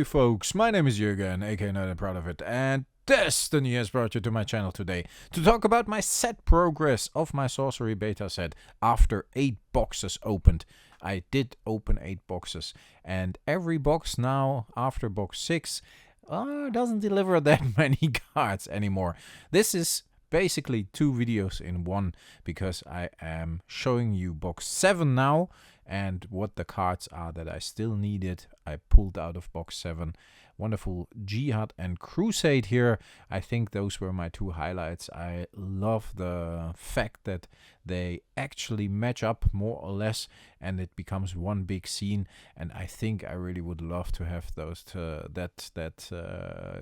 folks, my name is Jürgen, aka Not and Proud of It, and Destiny has brought you to my channel today to talk about my set progress of my Sorcery beta set after 8 boxes opened. I did open 8 boxes, and every box now, after box 6, doesn't deliver that many cards anymore. This is basically 2 videos in one, because I am showing you box 7 now, and what the cards are that I still needed. I pulled out of box 7. Wonderful Jihad and Crusade here. I think those were my 2 highlights. I love the fact that they actually match up more or less, and it becomes one big scene. And I think I really would love to have those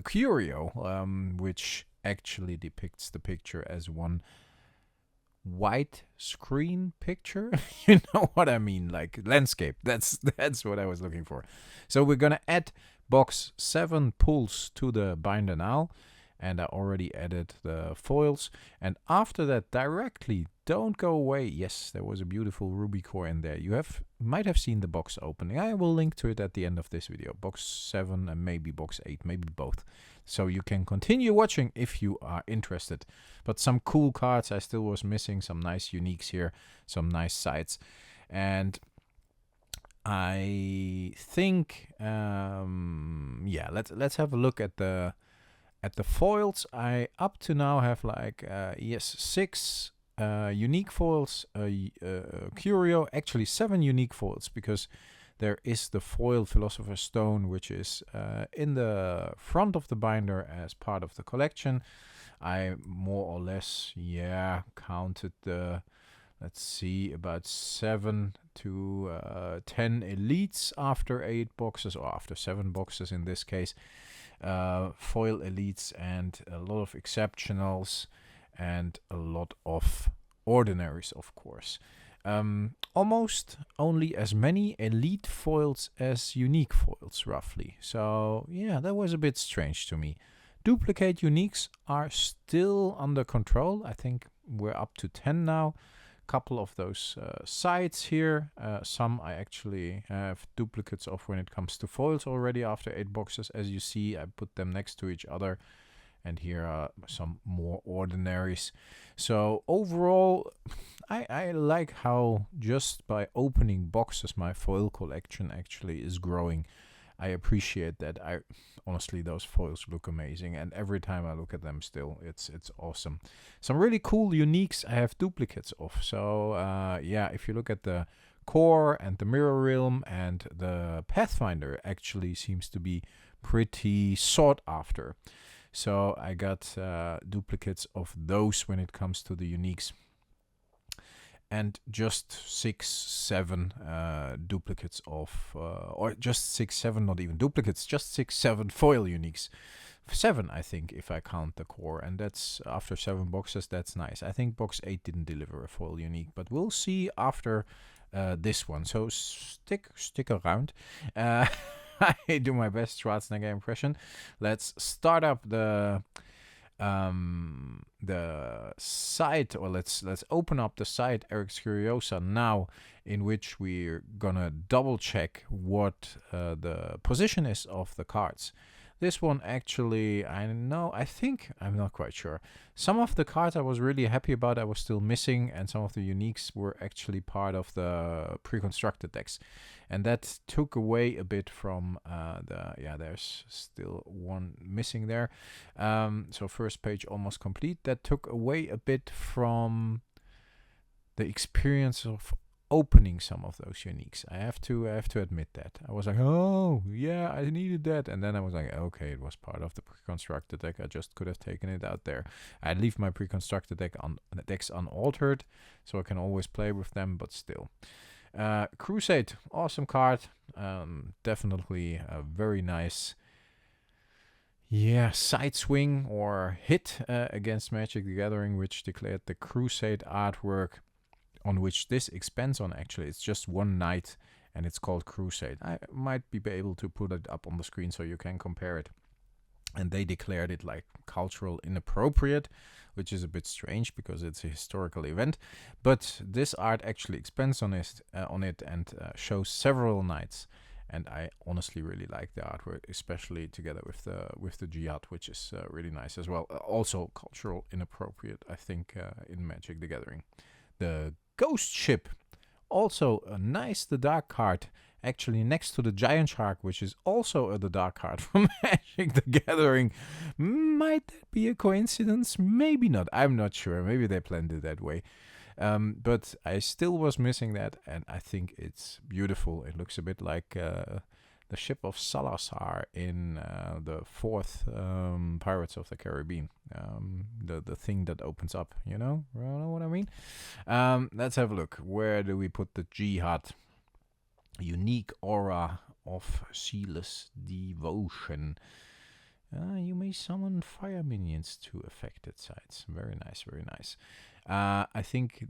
curio, which actually depicts the picture as one white screen picture. You know what I mean, like landscape. That's what I was looking for. So we're gonna add box 7 pulls to the binder now, and I already added the foils. And after that, directly, don't go away. Yes, there was a beautiful ruby core in there. You might have seen the box opening. I will link to it at the end of this video. Box 7 and maybe box 8, maybe both. So you can continue watching if you are interested. But some cool cards I still was missing. Some nice uniques here. Some nice sides. And I think, yeah, let's have a look at the foils. I up to now have like 6 unique foils, curio, actually 7 unique foils, because there is the foil Philosopher's Stone, which is in the front of the binder as part of the collection. I more or less, counted the, let's see, about 7 to 10 elites after 8 boxes, or after 7 boxes in this case. Foil elites and a lot of exceptionals and a lot of ordinaries, of course. Almost only as many elite foils as unique foils, roughly. So yeah, that was a bit strange to me. Duplicate uniques are still under control. I think we're up to 10 now. Couple of those sides here. Some I actually have duplicates of when it comes to foils already after 8 boxes. As you see, I put them next to each other. And here are some more ordinaries. So overall, I like how just by opening boxes my foil collection actually is growing. I appreciate that. Honestly, those foils look amazing, and every time I look at them still, it's awesome. Some really cool uniques I have duplicates of. So yeah, if you look at the core and the mirror realm and the Pathfinder, actually seems to be pretty sought after. So I got duplicates of those when it comes to the uniques. And just 6, 7 duplicates of, or just 6, 7, not even duplicates, just 6, 7 foil uniques. 7, I think, if I count the core. And that's after 7 boxes, that's nice. I think box 8 didn't deliver a foil unique, but we'll see after this one. So stick around. I do my best Schwarzenegger impression. Let's start up the site, or let's open up the site Eric's Curiosa now, in which we're gonna double check what the position is of the cards. This one actually, I'm not quite sure. Some of the cards I was really happy about I was still missing, and some of the uniques were actually part of the pre-constructed decks. And that took away a bit from there's still one missing there. So first page almost complete. That took away a bit from the experience of opening some of those uniques. I have to admit that. I was like, oh yeah, I needed that, and then I was like, okay, it was part of the pre-constructed deck. I just could have taken it out there. I leave my pre-constructed decks unaltered, so I can always play with them, but still. Crusade, awesome card. Definitely a very nice side swing or hit against Magic the Gathering, which declared the Crusade artwork, on which this expands on. Actually, it's just one night, and it's called Crusade. I might be able to put it up on the screen so you can compare it. And they declared it like cultural inappropriate, which is a bit strange because it's a historical event. But this art actually expands on it and shows several nights. and I honestly really like the artwork, especially together with the jihad, which is really nice as well. Also cultural inappropriate, I think, in Magic the Gathering. The Ghost Ship, also a nice the dark card, actually next to the Giant Shark, which is also the dark card from Magic the Gathering. Might that be a coincidence? Maybe not. I'm not sure. Maybe they planned it that way. But I still was missing that, and I think it's beautiful. It looks a bit like the ship of Salazar in the fourth Pirates of the Caribbean. The thing that opens up, you know what I mean? Let's have a look. Where do we put the Jihad? Unique aura of Sealess Devotion. You may summon fire minions to affected sites. Very nice, very nice. I think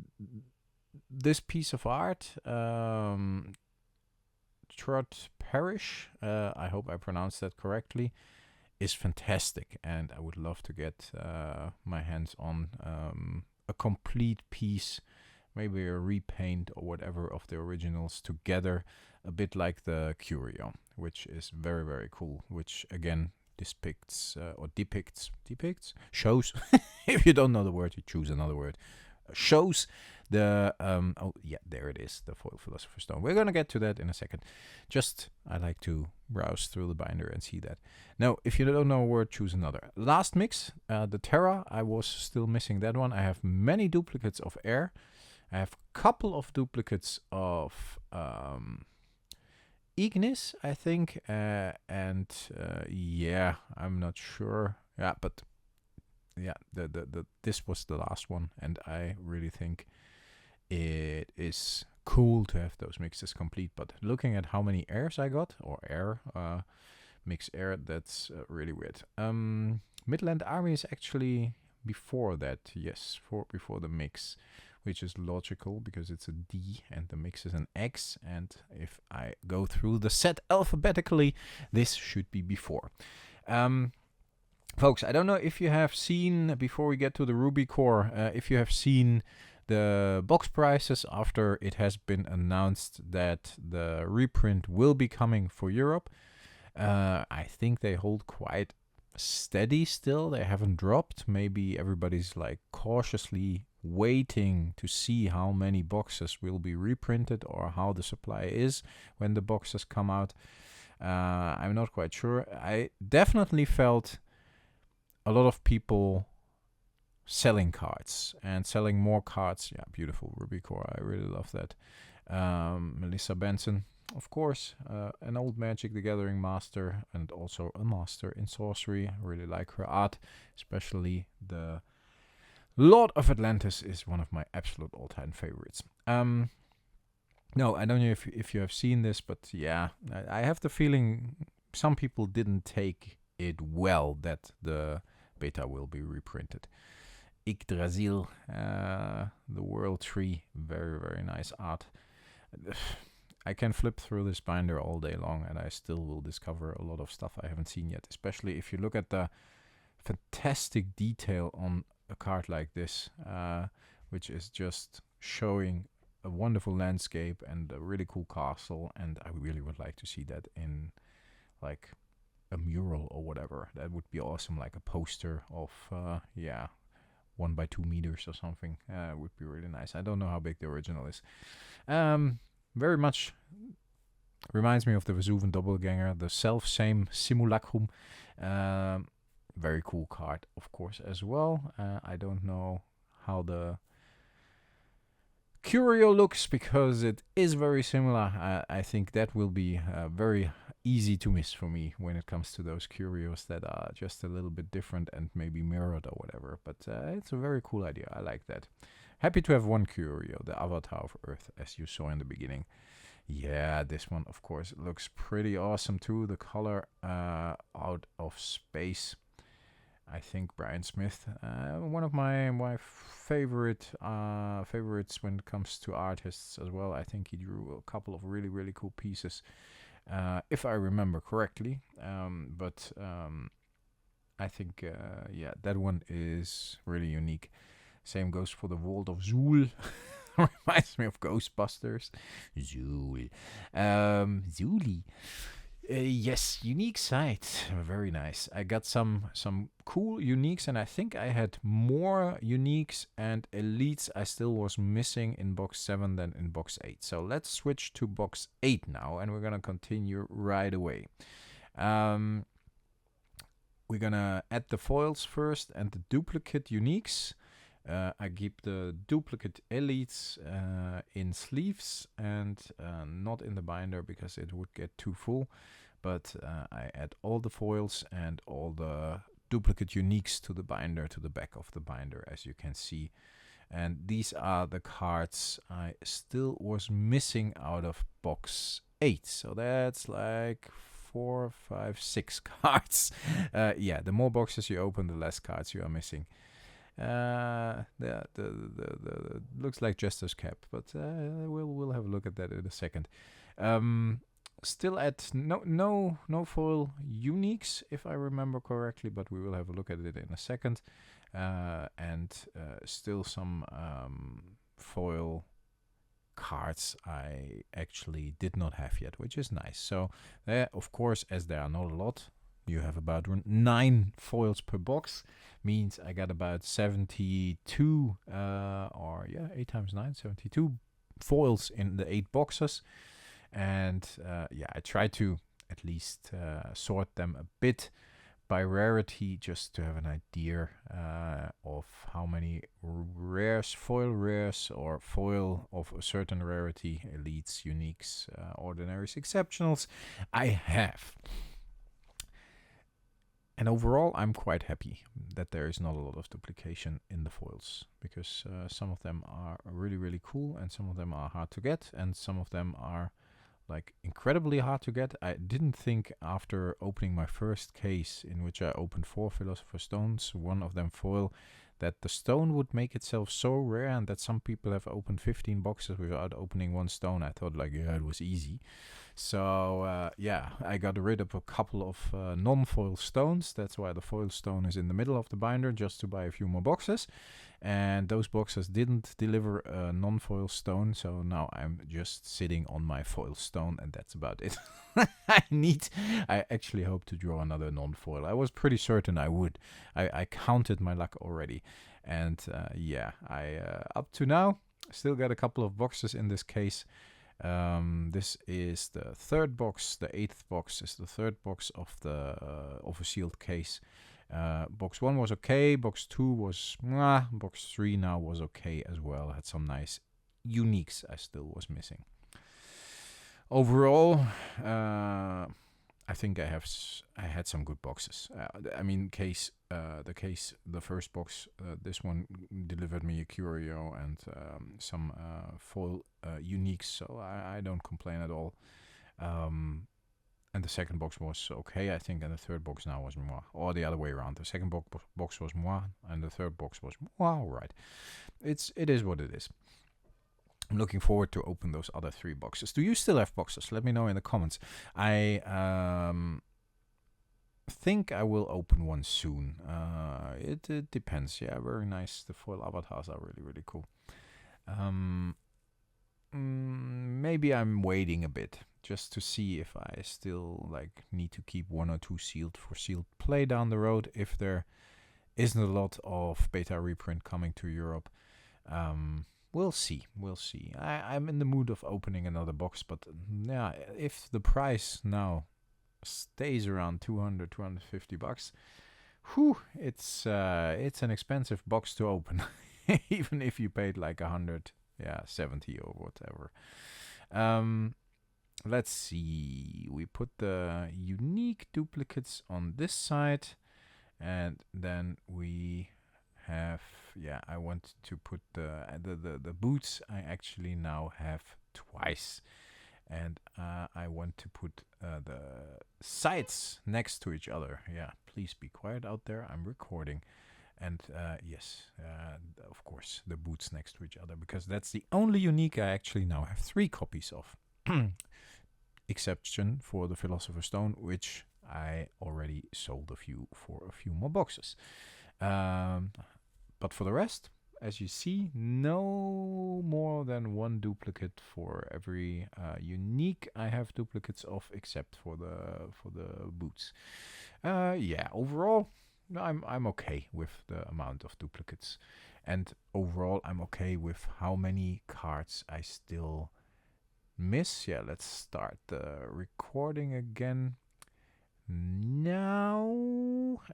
this piece of art, Trot Parish, I hope I pronounced that correctly, is fantastic, and I would love to get my hands on a complete piece, maybe a repaint or whatever of the originals together, a bit like the Curio, which is very, very cool, which again depicts, shows, if you don't know the word, you choose another word, shows the, oh yeah, there it is, the Foil Philosopher's Stone. We're going to get to that in a second. Just, I like to browse through the binder and see that. Now, if you don't know a word, choose another. Last mix, the Terra, I was still missing that one. I have many duplicates of Air. I have a couple of duplicates of Ignis, I think, and yeah, I'm not sure. Yeah, but yeah, this was the last one, and I really think it is cool to have those mixes complete. But looking at how many airs I got, or air, mix air, that's really weird. Midland Army is actually before that, yes, before the mix, which is logical because it's a D and the mix is an X. And if I go through the set alphabetically, this should be before. Folks, I don't know if you have seen, before we get to the Ruby Core, if you have seen the box prices after it has been announced that the reprint will be coming for Europe. I think they hold quite steady still. They haven't dropped. Maybe everybody's like cautiously waiting to see how many boxes will be reprinted or how the supply is when the boxes come out. I'm not quite sure. I definitely felt a lot of people selling cards and selling more cards. Yeah, beautiful Ruby Core. I really love that. Melissa Benson, of course, an old Magic the Gathering master and also a master in sorcery. I really like her art, especially the Lord of Atlantis is one of my absolute all-time favorites. No, I don't know if you have seen this, but yeah, I have the feeling some people didn't take it well that the beta will be reprinted. Yggdrasil, the World Tree, very, very nice art. I can flip through this binder all day long and I still will discover a lot of stuff I haven't seen yet, especially if you look at the fantastic detail on a card like this, which is just showing a wonderful landscape and a really cool castle, and I really would like to see that in like a mural or whatever. That would be awesome, like a poster of 1 by 2 meters or something. Would be really nice. I don't know how big the original is. Very much reminds me of the Vesuvian Doppelganger, the self-same Simulacrum. Very cool card, of course, as well. I don't know how the Curio looks because it is very similar. I think that will be very easy to miss for me when it comes to those Curios that are just a little bit different and maybe mirrored or whatever. But it's a very cool idea. I like that. Happy to have one Curio, the Avatar of Earth, as you saw in the beginning. Yeah, this one, of course, looks pretty awesome too. The color Out of Space. I think Brian Smith, one of my favorites when it comes to artists as well. I think he drew a couple of really, really cool pieces, if I remember correctly. But I think, that one is really unique. Same goes for the Vault of Zool. Reminds me of Ghostbusters. Zool. Zooly. Yes, unique site. Very nice. I got some cool uniques, and I think I had more uniques and elites I still was missing in box 7 than in box 8. So let's switch to box 8 now, and we're gonna continue right away. We're gonna add the foils first and the duplicate uniques. I keep the duplicate elites in sleeves and not in the binder because it would get too full. But I add all the foils and all the duplicate uniques to the binder, to the back of the binder, as you can see. And these are the cards I still was missing out of box 8. So that's like 4, 5, 6 cards. Yeah, the more boxes you open, the less cards you are missing. The looks like Jester's cap, but we'll have a look at that in a second. Still at no foil uniques, if I remember correctly, but we will have a look at it in a second. And still some foil cards I actually did not have yet, which is nice. So of course, as there are not a lot, you have about 9 foils per box, means I got about 72 or yeah, 8 times 9, 72 foils in the 8 boxes. And yeah, I try to at least sort them a bit by rarity, just to have an idea of how many rares, foil rares, or foil of a certain rarity, elites, uniques, ordinaries, exceptionals, I have. And overall, I'm quite happy that there is not a lot of duplication in the foils, because some of them are really, really cool, and some of them are hard to get, and some of them are like incredibly hard to get. I didn't think after opening my first case, in which I opened 4 Philosopher's Stones, one of them foil, that the stone would make itself so rare, and that some people have opened 15 boxes without opening 1 stone. I thought like, yeah, it was easy. So yeah, I got rid of a couple of non-foil stones. That's why the foil stone is in the middle of the binder, just to buy a few more boxes. And those boxes didn't deliver a non-foil stone, so now I'm just sitting on my foil stone, and that's about it. I actually hope to draw another non-foil. I was pretty certain I would. I counted my luck already. And yeah, I up to now still got a couple of boxes in this case. This is the 3rd box. The 8th box is the 3rd box of the of a sealed case. Box 1 was okay, box 2 was box 3 now was okay as well. Had some nice uniques I still was missing. Overall, I think I had some good boxes. I mean, the first box, this one delivered me a curio and some foil uniques, so I don't complain at all. And the second box was okay, I think, and the third box now was moi, or the other way around. The second box was moi, and the third box was moi. All right, it is what it is. I'm looking forward to open those other 3 boxes. Do you still have boxes? Let me know in the comments. I think I will open one soon. It depends. Yeah, very nice. The foil avatars are really, really cool. Maybe I'm waiting a bit just to see if I still like need to keep 1 or 2 sealed for sealed play down the road, if there isn't a lot of beta reprint coming to Europe. We'll see. I'm in the mood of opening another box, but yeah, if the price now stays around 200, 250 bucks, whew, it's an expensive box to open, even if you paid like 100, 70 or whatever. Let's see. We put the unique duplicates on this side, and then we have, I want to put the boots I actually now have twice, and I want to put the sides next to each other. Yeah, please be quiet out there, I'm recording. And yes, of course, the boots next to each other, because that's the only unique I actually now have 3 copies of. Exception for the Philosopher's Stone, which I already sold for a few more boxes. But for the rest, as you see, no more than one duplicate for every unique I have duplicates of, except for the boots. Yeah, overall, I'm okay with the amount of duplicates, and overall I'm okay with how many cards I still miss. Yeah, let's start the recording again now,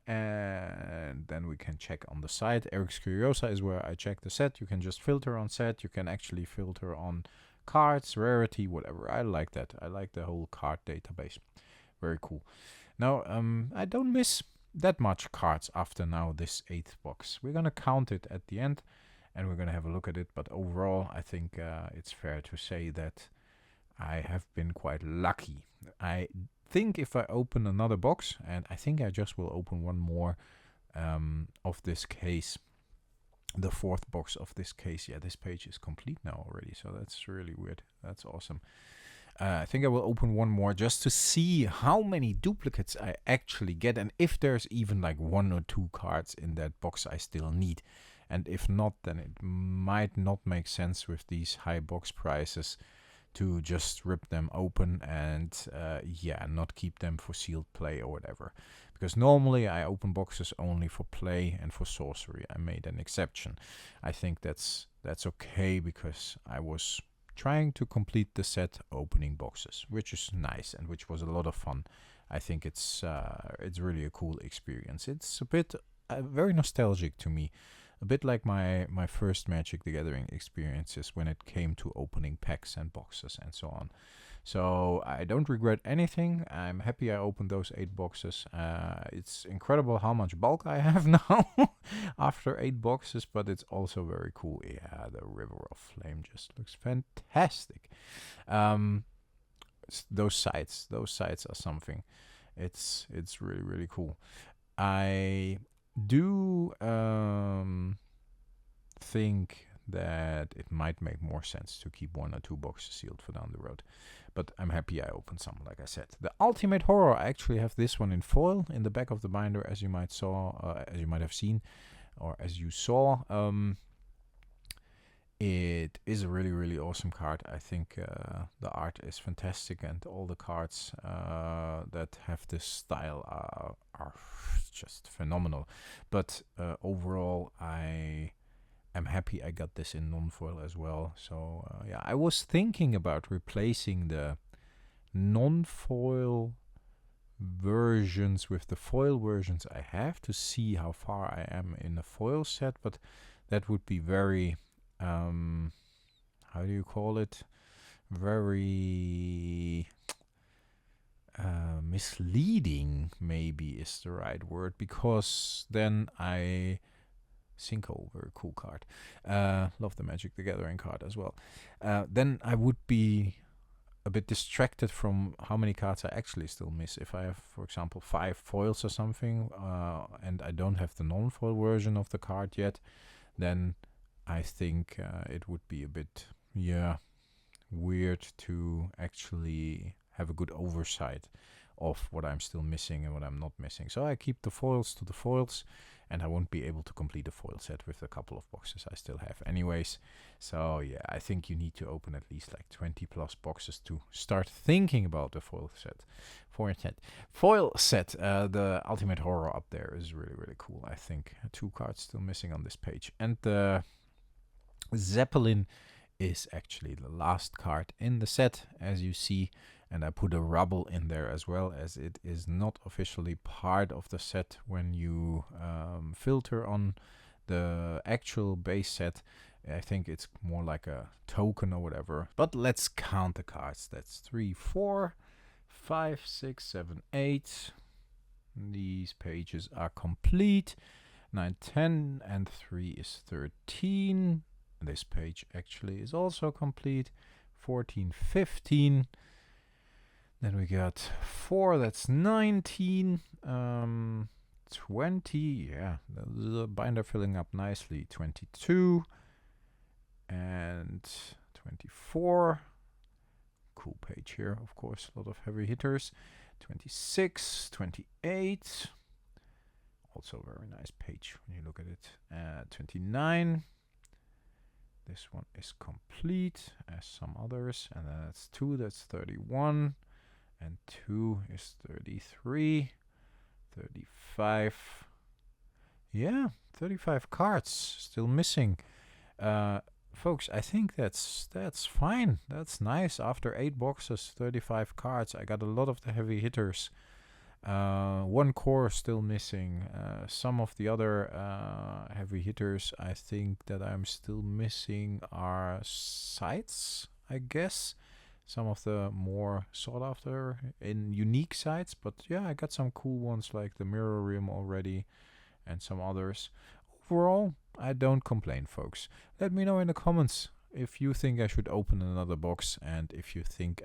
and then we can check on the site. Eric's Curiosa is where I check the set. You can just filter on set. You can actually filter on cards, rarity, whatever. I like that. I like the whole card database. Very cool. Now, I don't miss that much cards after now this 8th box. We're gonna count it at the end, and we're gonna have a look at it. But overall, I think it's fair to say that I have been quite lucky. I think if I open another box, and I think I just will open one more of this case, the 4th box of this case. Yeah, this page is complete now already, so that's really weird. That's awesome. I think I will open one more just to see how many duplicates I actually get, and if there's even like 1 or 2 cards in that box I still need. And if not, then it might not make sense with these high box prices to just rip them open and yeah, not keep them for sealed play or whatever. Because normally I open boxes only for play and for sorcery. I made an exception. I think that's okay, because I was trying to complete the set opening boxes, which is nice and which was a lot of fun. I think it's really a cool experience. It's a bit very nostalgic to me. A bit like my first Magic the Gathering experiences when it came to opening packs and boxes and so on. So I don't regret anything. I'm happy I opened those 8 boxes. It's incredible how much bulk I have now after 8 boxes, but it's also very cool. Yeah, the River of Flame just looks fantastic. Those sides are something. It's really, really cool. I do think that it might make more sense to keep 1 or 2 boxes sealed for down the road, but I'm happy I opened some, like I said. The Ultimate Horror, I actually have this one in foil in the back of the binder, as you might have seen, or as you saw. It is a really, really awesome card. I think the art is fantastic, and all the cards that have this style are just phenomenal. But overall, I am happy I got this in non-foil as well. So yeah, I was thinking about replacing the non-foil versions with the foil versions I have to see how far I am in the foil set, but that would be very how do you call it? Very misleading, maybe is the right word, because then Cinco, very cool card. Love the Magic the Gathering card as well. Then I would be a bit distracted from how many cards I actually still miss. If I have, for example, 5 foils or something, and I don't have the non-foil version of the card yet, then I think it would be a bit, weird to actually have a good oversight of what I'm still missing and what I'm not missing. So I keep the foils to the foils, and I won't be able to complete the foil set with a couple of boxes I still have anyways. So yeah, I think you need to open at least like 20 plus boxes to start thinking about the foil set. The Ultimate Horror up there is really, really cool. I think 2 cards still missing on this page. And the Zeppelin is actually the last card in the set, as you see, and I put a rubble in there as well, as it is not officially part of the set when you filter on the actual base set. I think it's more like a token or whatever. But let's count the cards. That's 3, 4, 5, 6, 7, 8. These pages are complete. 9, 10, and 3 is 13. This page actually is also complete. 14, 15. Then we got 4, that's 19. 20, yeah, the binder filling up nicely. 22 and 24. Cool page here, of course, a lot of heavy hitters. 26, 28. Also a very nice page when you look at it. 29. This one is complete as some others. And then that's 2, that's 31. And 2 is 33. 35. Yeah, 35 cards still missing. Folks, I think that's fine. That's nice. After 8 boxes, 35 cards. I got a lot of the heavy hitters. 1 core still missing. Some of the other heavy hitters I think that I'm still missing are sites, I guess. Some of the more sought after in unique sites. But yeah, I got some cool ones like the Mirror Rim already and some others. Overall, I don't complain, folks. Let me know in the comments if you think I should open another box, and if you think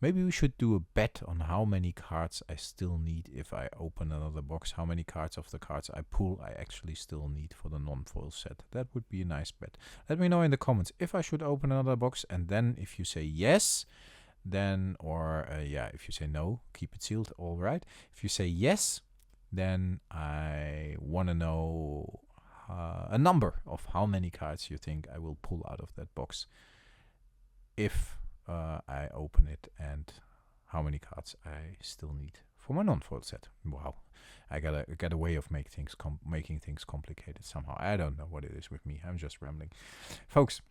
maybe we should do a bet on how many cards I still need if I open another box. How many cards of the cards I pull I actually still need for the non-foil set. That would be a nice bet. Let me know in the comments if I should open another box, and then if you say yes, then, or yeah, if you say no, keep it sealed, all right. If you say yes, then I want to know a number of how many cards you think I will pull out of that box if I open it, and how many cards I still need for my non-foil set. Wow, I got a way of making things complicated somehow. I don't know what it is with me. I'm just rambling, folks.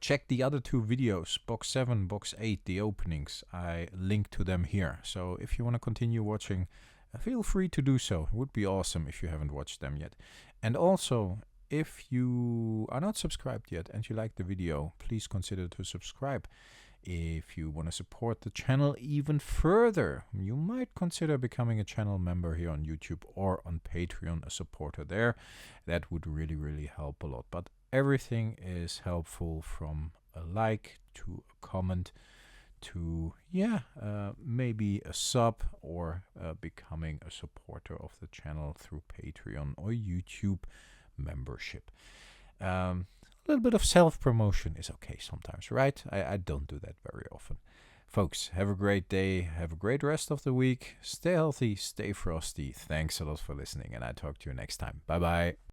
Check the other 2 videos, box 7, box 8, the openings. I link to them here. So if you want to continue watching, feel free to do so. It would be awesome if you haven't watched them yet. And also, if you are not subscribed yet and you like the video, please consider to subscribe. If you want to support the channel even further, you might consider becoming a channel member here on YouTube or on Patreon, a supporter there. That would really, really help a lot. But everything is helpful, from a like to a comment to, yeah, maybe a sub, or becoming a supporter of the channel through Patreon or YouTube membership. A little bit of self-promotion is okay sometimes, right? I don't do that very often. Folks, have a great day. Have a great rest of the week. Stay healthy, stay frosty. Thanks a lot for listening, and I talk to you next time. Bye-bye.